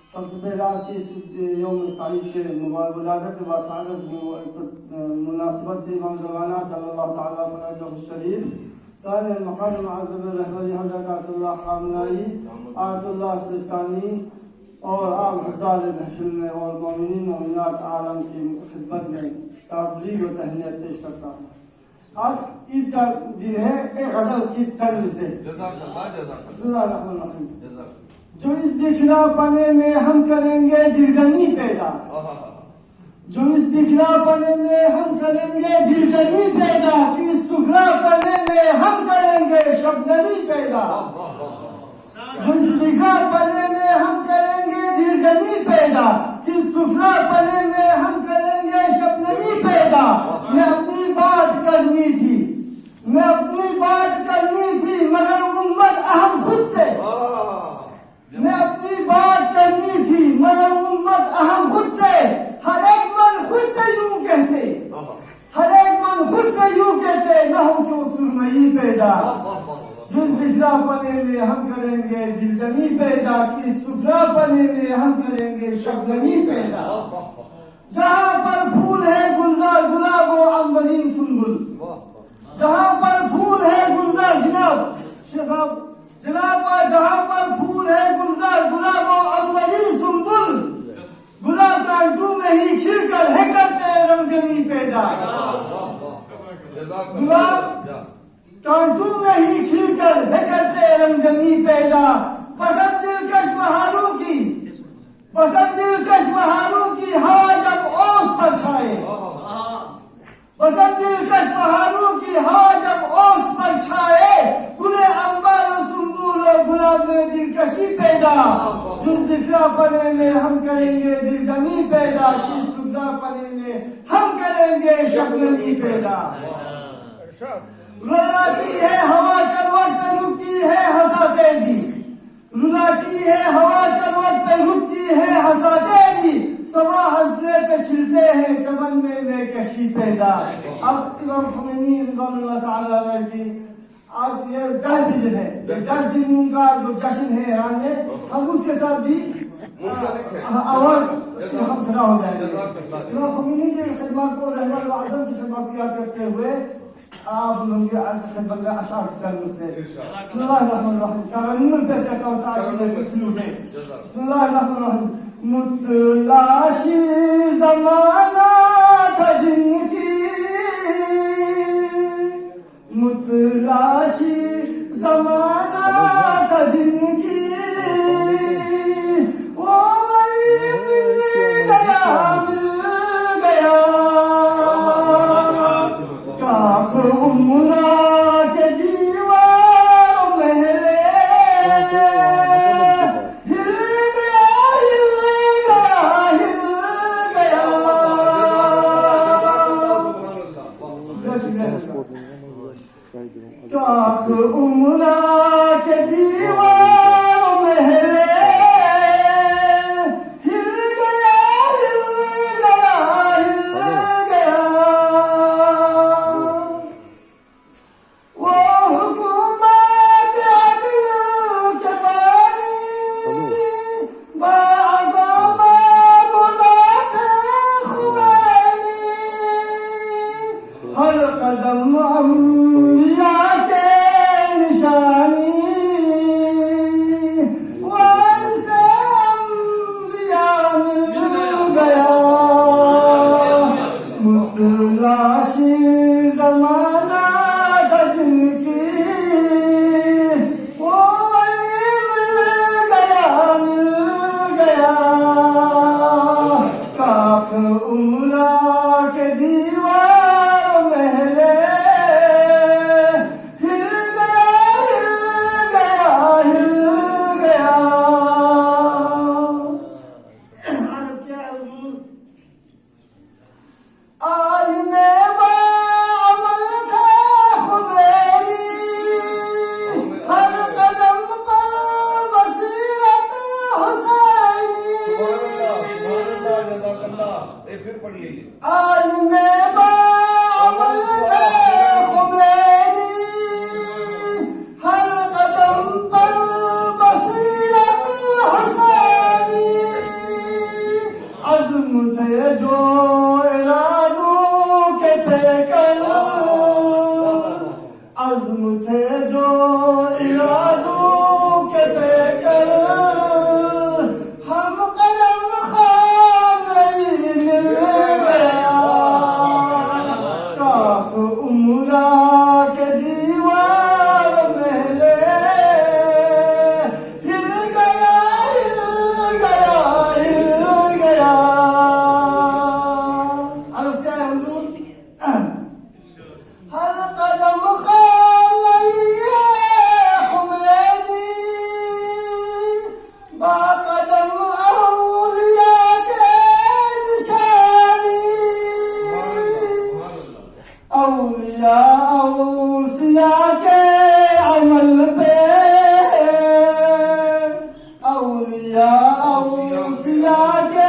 सबसे पहले आज की इस यौम सईद के मुबारक व सादत मुनासिबत से इमाम ज़माना सल्लल्लाहु ताला अलैहि शरीफ सारे मकाम मुअज़्ज़म रहमत हज़रत अतुल्लाह खामनाई अतुल्लाह सिस्तानी और आप हज़ार महफिल में और मोमिनीन मोमिनात आलम की खिदमत में तबलीग व तहनीत पेश करता हूँ। आज ईद का दिन है। एक गज़ल की चंद से जो इस बिखरापने में हम करेंगे दिलजनी पैदा, जो इस बिखरापने में हम करेंगे दिलजनी पैदा, कि इस सुखरापने में हम करेंगे शबनमी पैदा, जो इस बिखरापने में हम करेंगे दिलजनी पैदा, कि इस सुखरापने में हम करेंगे शबनमी पैदा। मैं अपनी बात करनी थी, मैं अपनी बात करनी थी मगर उम्मत अहम खुद से, मैं अपनी बात करनी थी मगर उम्मत अहम खुद से। हर एक मन खुद से यूं कहते, हर एक मन खुद से यूं कहते, न हो क्यों सुरमई पैदा, जिस बिखरापने में हम करेंगे दिलजमी पैदा, कि सुथरापने में हम करेंगे शबनमी पैदा। जहाँ पर फूल है गुलजार गुलाब व अंबरीन सुंबुल, जहाँ पर फूल है गुलजार जनाब जनाब जहाँ पर फूल है गुलजार गुलाब व अंबरीन सुंबुल, गुलाब कांटू में ही खिलकर है करते रंगजमी पैदा, गुलाब कांटू में ही खिलकर है करते रंगजमी पैदा। पसंद दिलकश बहारों की, पसंद दिलकश बहारों की हवा जब ओस पर छाए, पसंद दिलकश बहारों की हवा जब ओस पर छाए, गुले अंबर सुंबुल और गुलाब में दिलकशी पैदा। जिस बिखरापने में हम करेंगे दिलजमी पैदा, जिस सुखरापने में हम करेंगे शबनमी पैदा। रुलाती है हवा करवट पे रुकती है हंसाते भी, रुलाती है हवा करवट पे रुकती है हंसाते भी, समा हंसने पे खिलते हैं चमन में कशी पैदा। अब इमाम खुमैनी रज़ियल्लाहु ताला अलैहि की आज ये 10 दिन है, ये 10 दिनों का जो जश्न है ईरान में, हम उसके साथ भी आवाज हम सदा हो जाएंगे। इमाम खुमैनी की खिदमत को रहमत व अज़म की खिदमत किया करते हुए आप लोग आज खिदमत का अशार चल मुझसे बिस्मिल्लाहिर्रहमानिर्रहीम तरन्नुम पेश करता हूँ ताकि फिर उठे। बिस्मिल्लाहिर्रहमानिर्रहीम मुतलाशी ज़माना था जिनकी, मुतलाशी ज़माना था जिनकी, वो वली मिल गया उम्रा के दीवार महले, हिल गया हिल गया हिल गया। काश उम्रा के दीवार महले, हिल गया हिल गया हिल गया। हर कदम अंबिया के निशानी, वारिसे अंबिया मिल गया, मुतलाशी ज़माना था जिनकी, वो वली मिल गया। काफ उम्रा के दीवार महले, हिल गया हिल गया हिल गया। अर्ज़ किया हुज़ूर आलिमे बाअमल थे खुमैनी, हर कदम पर बसीरत हुसैनी। फिर पढ़िए आलिमे बाअमल थे खुमैनी, हर कदम पर बसीरत हुसैनी। औसिया के